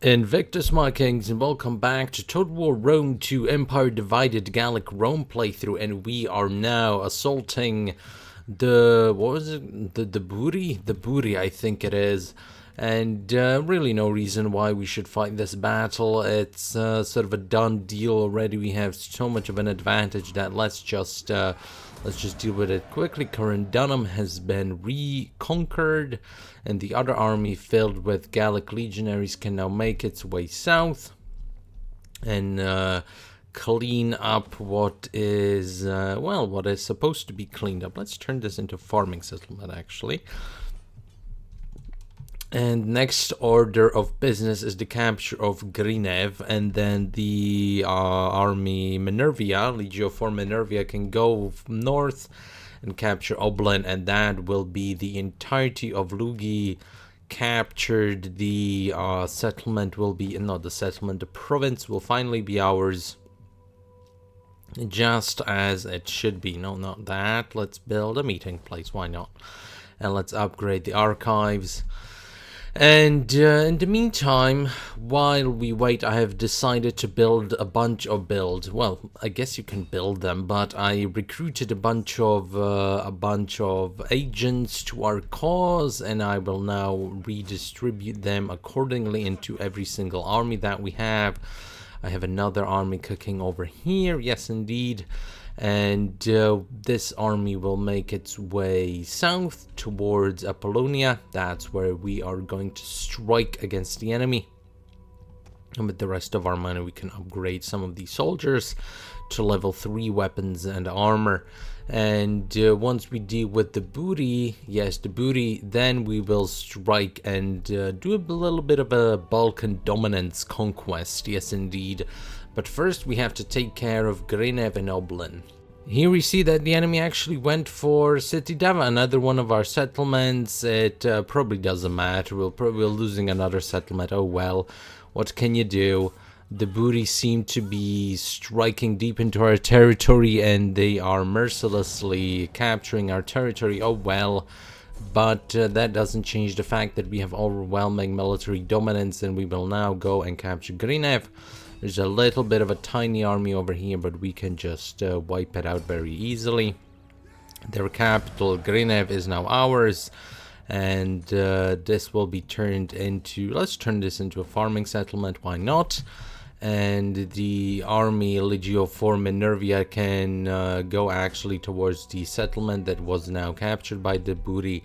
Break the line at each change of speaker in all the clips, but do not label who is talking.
Invictus, my kings, and welcome back to Total War Rome 2 Empire Divided Gallic Rome playthrough, and we are now assaulting the, what was it, the Buri? The Buri, I think it is, and really no reason why we should fight this battle. It's sort of a done deal already. We have so much of an advantage that let's just deal with it quickly. Current Dunham has been reconquered, and the other army filled with Gallic legionaries can now make its way south and clean up what is, well, what is supposed to be cleaned up. Let's turn this into farming settlement, actually. And next order of business is the capture of Grinev, and then the army Minervia, Legio for Minervia, can go north and capture Oblin, and that will be the entirety of Lugi captured. The settlement will be, not the settlement, the province will finally be ours, just as it should be. No, not that. Let's build a meeting place, why not? And let's upgrade the archives. And in the meantime, while we wait, I have decided to build a bunch of builds. Well, I guess you can build them, but I recruited a bunch of agents to our cause, and I will now redistribute them accordingly into every single army that we have. I have another army cooking over here, yes indeed. And this army will make its way south towards Apollonia. That's where we are going to strike against the enemy. And with the rest of our money, we can upgrade some of these soldiers to level 3 weapons and armor. And once we deal with the Buri, yes, the Buri, then we will strike and do a little bit of a Balkan dominance conquest, yes indeed. But first we have to take care of Grinev and Oblin. Here we see that the enemy actually went for City Dava, another one of our settlements. It probably doesn't matter, we're losing another settlement, oh well, what can you do? The Buri seem to be striking deep into our territory, and they are mercilessly capturing our territory, oh well. But that doesn't change the fact that we have overwhelming military dominance, and we will now go and capture Grinev. There's a little bit of a tiny army over here, but we can just wipe it out very easily. Their capital, Grinev, is now ours, and this will be turned into, let's turn this into a farming settlement, why not? And the army Legio for Minervia can go actually towards the settlement that was now captured by the Buri,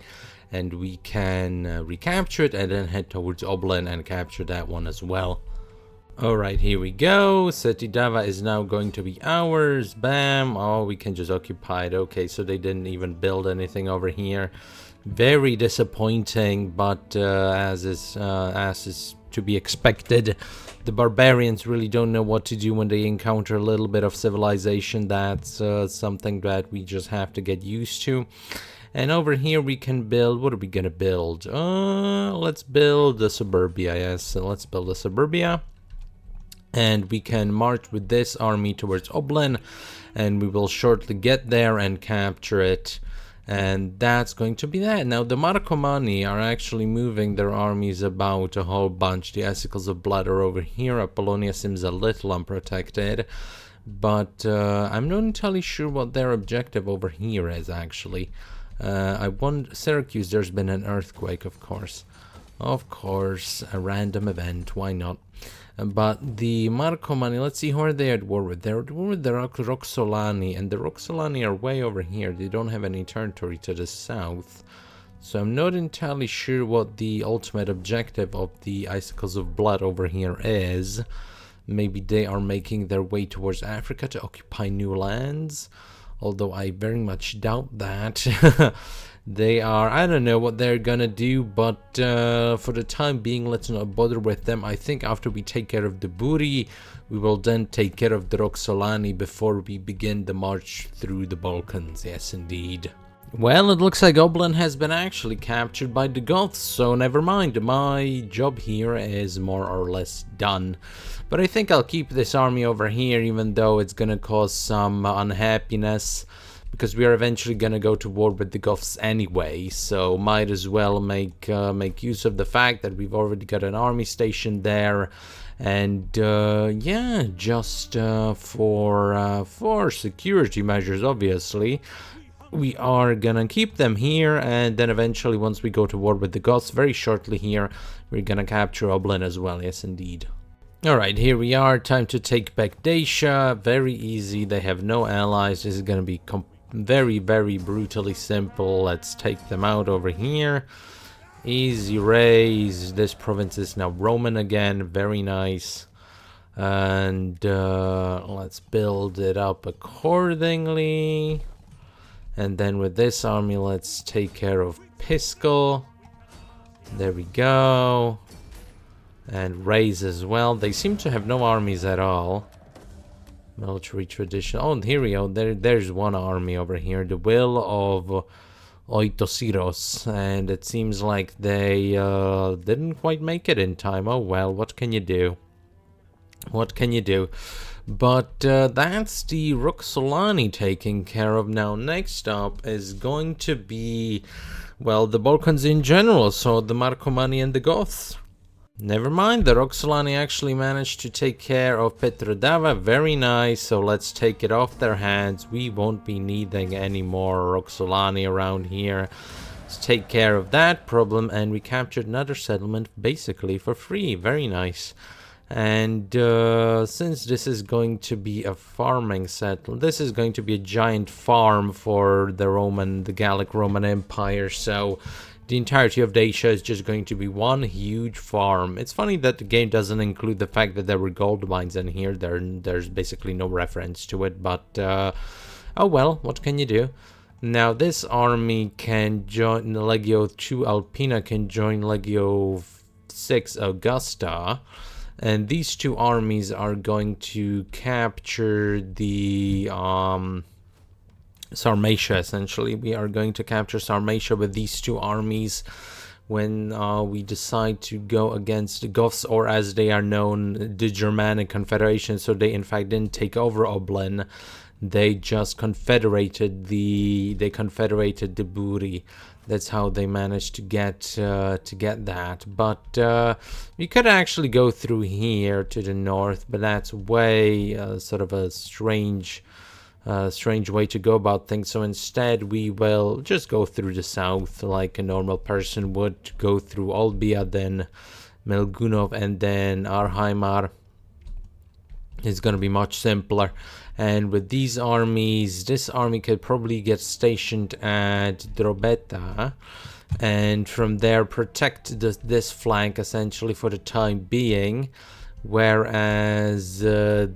and we can recapture it and then head towards Oblin and capture that one as well. Alright, here we go. City Dava is now going to be ours. Bam. Oh, we can just occupy it. Okay, so they didn't even build anything over here. Very disappointing, but as is to be expected, the barbarians really don't know what to do when they encounter a little bit of civilization. That's something that we just have to get used to. And over here we can build, what are we gonna build? Let's build the suburbia, yes. So let's build a suburbia. And we can march with this army towards Oblin, and we will shortly get there and capture it. And that's going to be that. Now the Marcomanni are actually moving their armies about a whole bunch. The Icicles of Blood are over here. Apollonia seems a little unprotected, but I'm not entirely sure what their objective over here is actually. I want Syracuse. There's been an earthquake, of course, a random event, why not? But the Marcomanni, let's see, who are they at war with? They're at war with the Roxolani, and the Roxolani are way over here. They don't have any territory to the south, so I'm not entirely sure what the ultimate objective of the Icicles of Blood over here is. Maybe they are making their way towards Africa to occupy new lands, although I very much doubt that. They are, I don't know what they're gonna do, but for the time being, let's not bother with them. I think after we take care of the Buri, we will then take care of the Roxolani before we begin the march through the Balkans, yes indeed. Well, it looks like Oblin has been actually captured by the Goths, so never mind, my job here is more or less done. But I think I'll keep this army over here, even though it's gonna cause some unhappiness, because we are eventually gonna go to war with the Goths anyway, so might as well make use of the fact that we've already got an army stationed there. And yeah, just for security measures, obviously, we are gonna keep them here, and then eventually, once we go to war with the Goths very shortly here, we're gonna capture Oblin as well. Yes, indeed. Alright, here we are. Time to take back Dacia. Very easy. They have no allies. This is gonna be very, very brutally simple. Let's take them out over here. Easy raise. This province is now Roman again. Very nice. And let's build it up accordingly. And then with this army, let's take care of Piscal. There we go. And raise as well. They seem to have no armies at all. Military tradition. Oh, and here we go. There's one army over here. The will of Oitosiros, and it seems like they didn't quite make it in time. Oh well, what can you do? What can you do? But that's the Roxolani taken care of. Now, next up is going to be, well, the Balkans in general, so the Marcomanni and the Goths. Never mind, the Roxolani actually managed to take care of Petrodava. Very nice, so let's take it off their hands. We won't be needing any more Roxolani around here. Let's take care of that problem, and we captured another settlement basically for free. Very nice. And since this is going to be a farming settlement, this is going to be a giant farm for the Gallic Roman Empire, so the entirety of Dacia is just going to be one huge farm. It's funny that the game doesn't include the fact that there were gold mines in here. There's basically no reference to it, but oh well, what can you do? Now this army can join Legio 2 Alpina, can join Legio 6 Augusta, and these two armies are going to capture the Sarmatia. Essentially, we are going to capture Sarmatia with these two armies when we decide to go against the Goths, or as they are known, the Germanic Confederation. So they in fact didn't take over Oblin, they just confederated the Buri. That's how they managed to get that. But we could actually go through here to the north, but that's way sort of a strange way to go about things. So instead we will just go through the south like a normal person would, go through Olbia, then Melgunov, and then Arhaimar. It's going to be much simpler. And with these armies, this army could probably get stationed at Drobeta, and from there protect this flank essentially for the time being. Whereas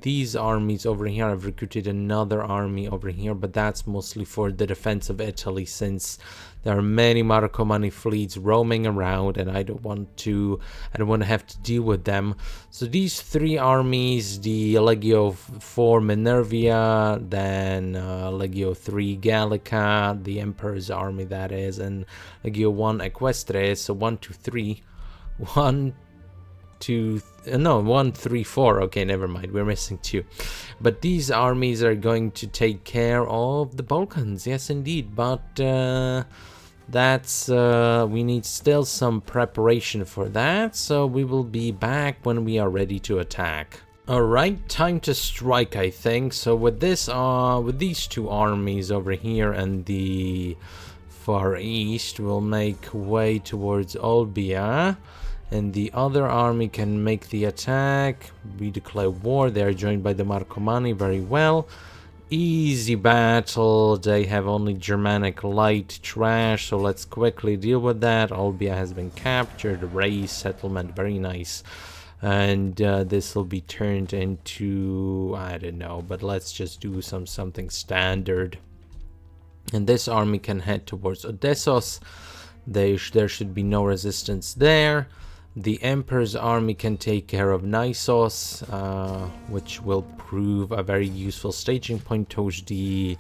these armies over here, I've recruited another army over here, but that's mostly for the defense of Italy, since there are many Marcomanni fleets roaming around, and I don't want to have to deal with them. So these three armies, the Legio 4 Minervia, then Legio 3 Gallica, the Emperor's army that is, and Legio 1 Equestre. So 1, 2, 3, 1, 2, no, 1, 3, 4. Okay, never mind, we're missing 2. But these armies are going to take care of the Balkans, yes indeed. But that's we need still some preparation for that, so we will be back when we are ready to attack. Alright, time to strike, I think. So with this with these two armies over here and the far east, we'll make way towards Olbia, and the other army can make the attack. We declare war. They are joined by the Marcomanni. Very well. Easy battle. They have only Germanic light trash, so let's quickly deal with that. Olbia has been captured. Raise settlement. Very nice. And this will be turned into, I don't know, but let's just do something standard. And this army can head towards Odessos. There should be no resistance there. The Emperor's army can take care of Naissos, which will prove a very useful staging point towards the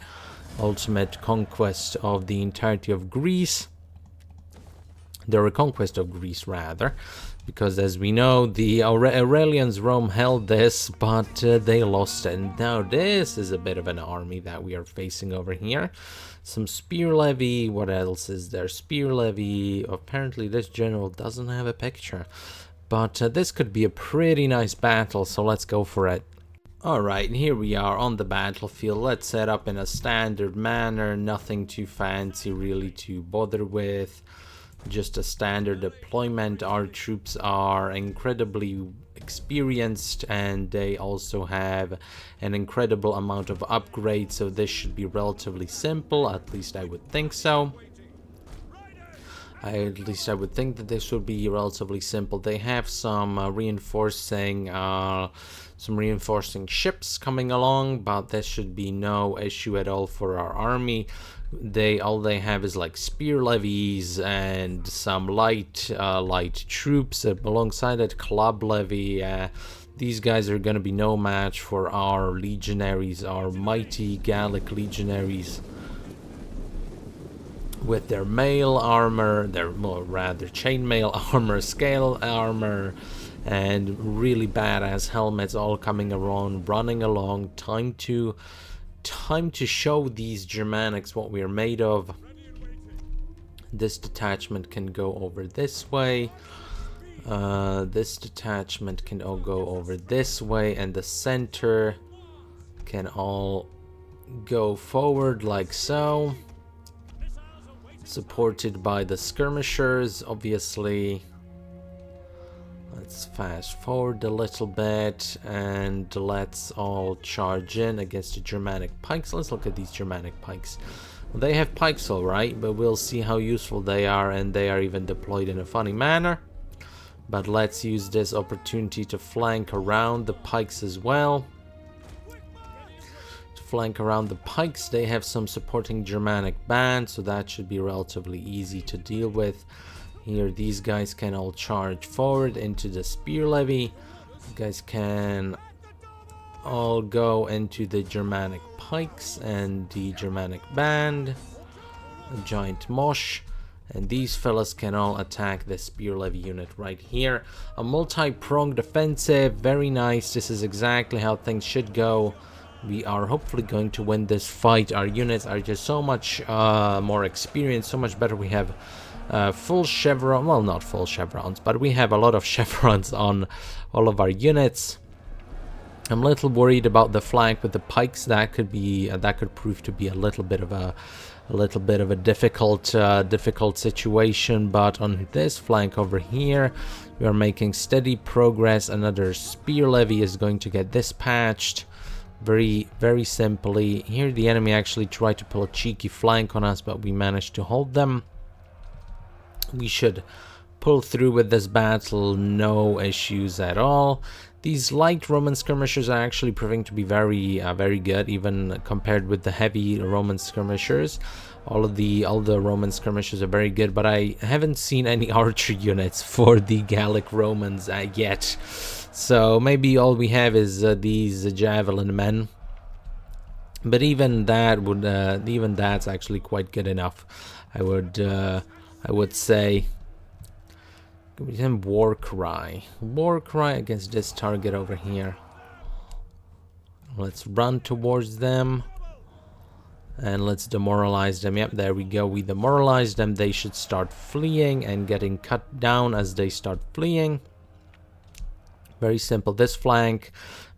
ultimate conquest of the entirety of Greece. the reconquest of Greece rather, because as we know, the Aurelians Rome held this, but they lost it. And now this is a bit of an army that we are facing over here. Some spear levy. What else is there? Spear levy. Apparently this general doesn't have a picture, but this could be a pretty nice battle, so let's go for it. Alright, here we are on the battlefield. Let's set up in a standard manner, nothing too fancy really to bother with. Just a standard deployment. Our troops are incredibly experienced and they also have an incredible amount of upgrades, so this should be relatively simple, at least I would think so. At least I would think that this would be relatively simple. They have some reinforcing ships coming along, but this should be no issue at all for our army. All they have is like spear levies and some light troops alongside that club levy. These guys are going to be no match for our legionaries, our mighty Gallic legionaries, with their mail armor, rather chainmail armor, scale armor, and really badass helmets all coming around, running along. Time to show these Germanics what we are made of. This detachment can go over this way. This detachment can all go over this way, and the center can all go forward like so, supported by the skirmishers, obviously. Let's fast forward a little bit and let's all charge in against the Germanic pikes. Let's look at these Germanic pikes. Well, they have pikes all right, but we'll see how useful they are, and they are even deployed in a funny manner. But let's use this opportunity to flank around the pikes as well. To flank around the pikes, they have some supporting Germanic band, so that should be relatively easy to deal with. Here, these guys can all charge forward into the spear levy. You guys can all go into the Germanic pikes and the Germanic band, a giant mosh, and these fellas can all attack the spear levy unit right here. A multi-pronged offensive, very nice. This is exactly how things should go. We are hopefully going to win this fight. Our units are just so much more experienced, so much better. We have full chevron, well, not full chevrons, but we have a lot of chevrons on all of our units. I'm a little worried about the flank with the pikes. That could prove to be a little bit of a difficult situation. But on this flank over here, we are making steady progress. Another spear levy is going to get dispatched very, very simply. Here, the enemy actually tried to pull a cheeky flank on us, but we managed to hold them. We should pull through with this battle, no issues at all. These light Roman skirmishers are actually proving to be very good, even compared with the heavy Roman skirmishers. All the Roman skirmishers are very good, but I haven't seen any archer units for the Gallic Romans yet. So maybe all we have is these javelin men. But even that's actually quite good enough, I would say. Give him war cry against this target over here. Let's run towards them and let's demoralize them. Yep, there we go. We demoralized them. They should start fleeing and getting cut down as they start fleeing. Very simple. This flank,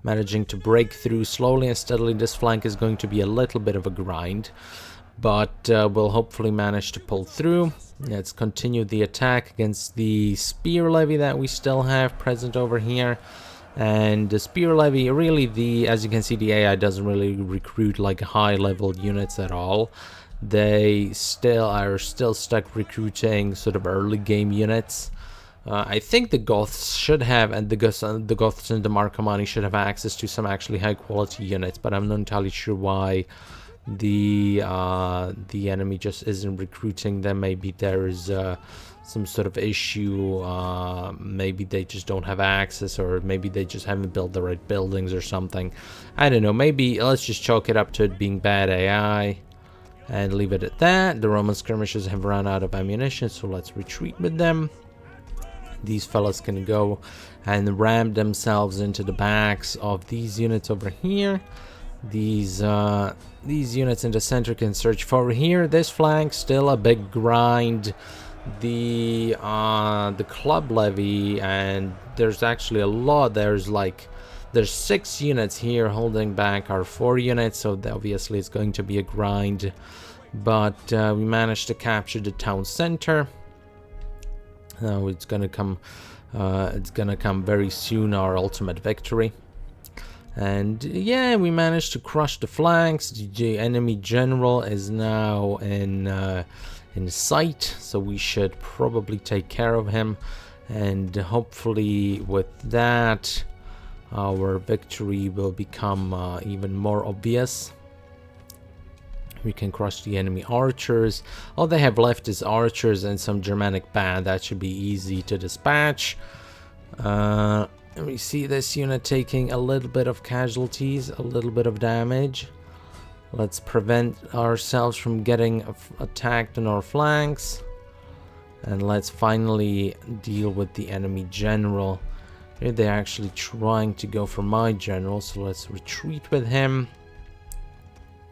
managing to break through slowly and steadily. This flank is going to be a little bit of a grind, but we'll hopefully manage to pull through. Let's continue the attack against the spear levy that we still have present over here. And the spear levy, really, as you can see, the AI doesn't really recruit like high level units at all. They are still stuck recruiting sort of early game units. I think the Goths should have, and the Goths and the Marcomanni should have access to some actually high quality units, but I'm not entirely sure why the enemy just isn't recruiting them. Maybe there is some sort of issue. Maybe they just don't have access, or maybe they just haven't built the right buildings or something. I don't know. Maybe let's just chalk it up to it being bad AI. and leave it at that. The Roman skirmishers have run out of ammunition, so let's retreat with them. These fellas can go and ram themselves into the backs of these units over here. These units in the center can search for here. This flank still a big grind. The club levy, and there's actually a lot. There's 6 units here holding back our 4 units, so obviously it's going to be a grind. But we managed to capture the town center. Now it's gonna come very soon, our ultimate victory. And yeah, we managed to crush the flanks. The enemy general is now in sight, so we should probably take care of him, and hopefully with that our victory will become even more obvious. We can crush the enemy archers. All they have left is archers and some Germanic band. That should be easy to dispatch. And we see this unit taking a little bit of casualties, a little bit of damage. Let's prevent ourselves from getting attacked on our flanks. And let's finally deal with the enemy general. Here they're actually trying to go for my general, so let's retreat with him.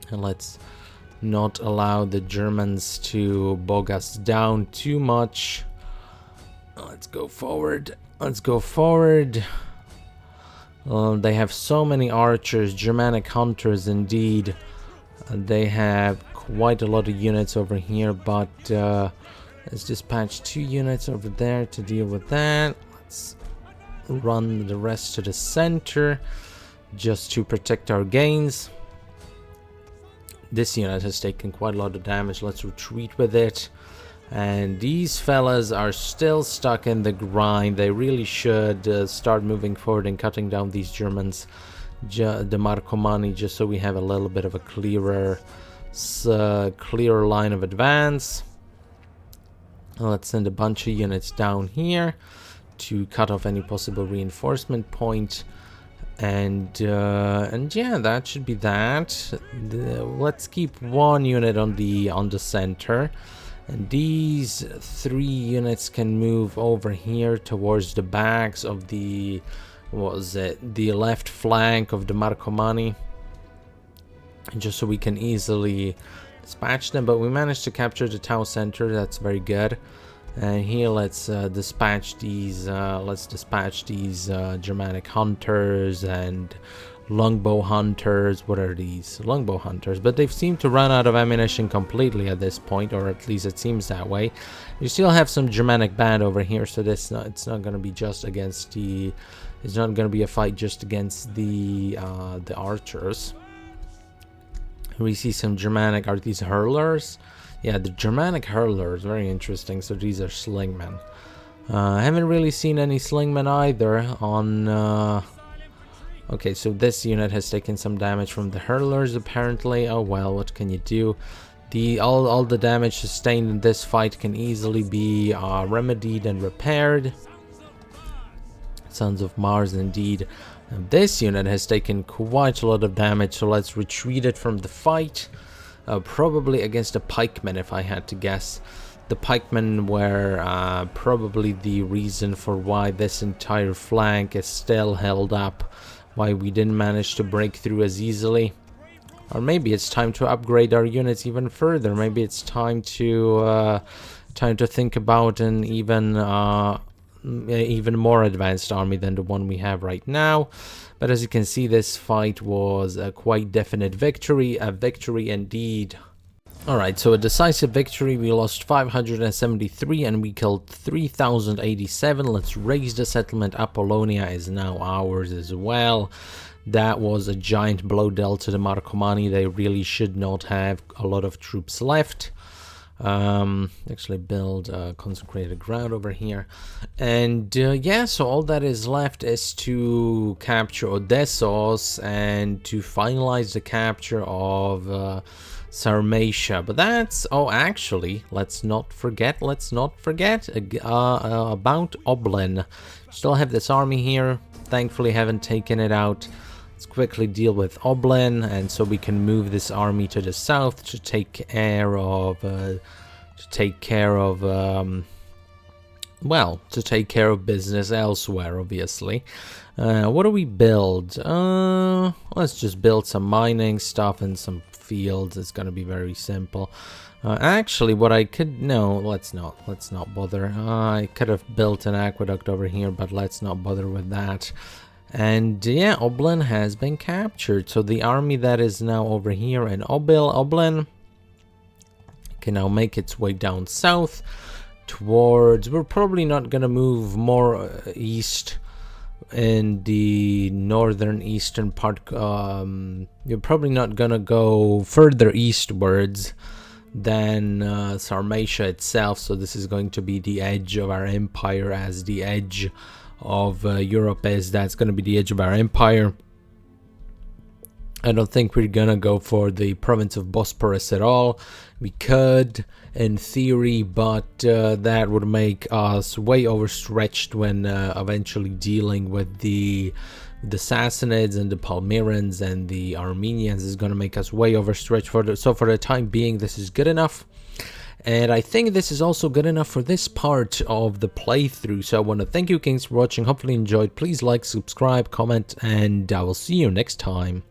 And let's not allow the Germans to bog us down too much. Let's go forward. Let's go forward. They have so many archers, Germanic hunters indeed. They have quite a lot of units over here, but let's dispatch 2 units over there to deal with that. Let's run the rest to the center just to protect our gains. This unit has taken quite a lot of damage. Let's retreat with it. And these fellas are still stuck in the grind. They really should start moving forward and cutting down these Germans, the Marcomanni, just so we have a little bit of a clearer line of advance. Let's send a bunch of units down here to cut off any possible reinforcement point. And yeah, that should be that. Let's keep 1 unit on the center, and these 3 units can move over here towards the backs of the left flank of the Marcomanni, just so we can easily dispatch them. But we managed to capture the town center. That's very good. And here let's dispatch these Germanic hunters and longbow hunters. What are these? Longbow hunters, but they've seemed to run out of ammunition completely at this point, or at least it seems that way. You still have some Germanic band over here, so it's not going to be just against the, it's not going to be a fight just against the archers. We see some Germanic, are these hurlers? Yeah, the Germanic hurlers, very interesting. So these are slingmen. I haven't really seen any slingmen either on... Okay, so this unit has taken some damage from the hurlers apparently. Oh well, what can you do? All the damage sustained in this fight can easily be remedied and repaired. Sons of Mars indeed. And this unit has taken quite a lot of damage, so let's retreat it from the fight. Probably against the pikemen, if I had to guess. The pikemen were probably the reason for why this entire flank is still held up, why we didn't manage to break through as easily. Or maybe it's time to upgrade our units even further. Maybe it's time to think about an even more advanced army than the one we have right now. But as you can see, this fight was a quite definite victory, a victory indeed. Alright, so a decisive victory. We lost 573 and we killed 3087. Let's raise the settlement. Apollonia is now ours as well. That was a giant blow dealt to the Marcomanni. They really should not have a lot of troops left. Actually build consecrated ground over here, and yeah, so all that is left is to capture Odessos and to finalize the capture of Sarmatia. But that's, oh, actually, let's not forget about Oblin. Still have this army here. Thankfully haven't taken it out. Let's quickly deal with Oblin, and so we can move this army to the south to take care of well, to take care of business elsewhere, obviously. What do we build? Let's just build some mining stuff and some fields. It's gonna be very simple. Actually, what I could... No, let's not bother. I could have built an aqueduct over here, but let's not bother with that. And yeah, Oblin has been captured. So the army that is now over here in Oblin can now make its way down south towards... We're probably not gonna move more east in the northern eastern part. You're probably not gonna go further eastwards than Sarmatia itself, so this is going to be the edge of our empire, as the edge of Europe is. That's going to be the edge of our empire. I don't think we're gonna go for the province of Bosporus at all. We could, in theory, but that would make us way overstretched when eventually dealing with the Sassanids and the Palmyrans and the Armenians. Is going to make us way overstretched. So for the time being, this is good enough. And I think this is also good enough for this part of the playthrough. So I want to thank you, Kings, for watching. Hopefully you enjoyed. Please like, subscribe, comment, and I will see you next time.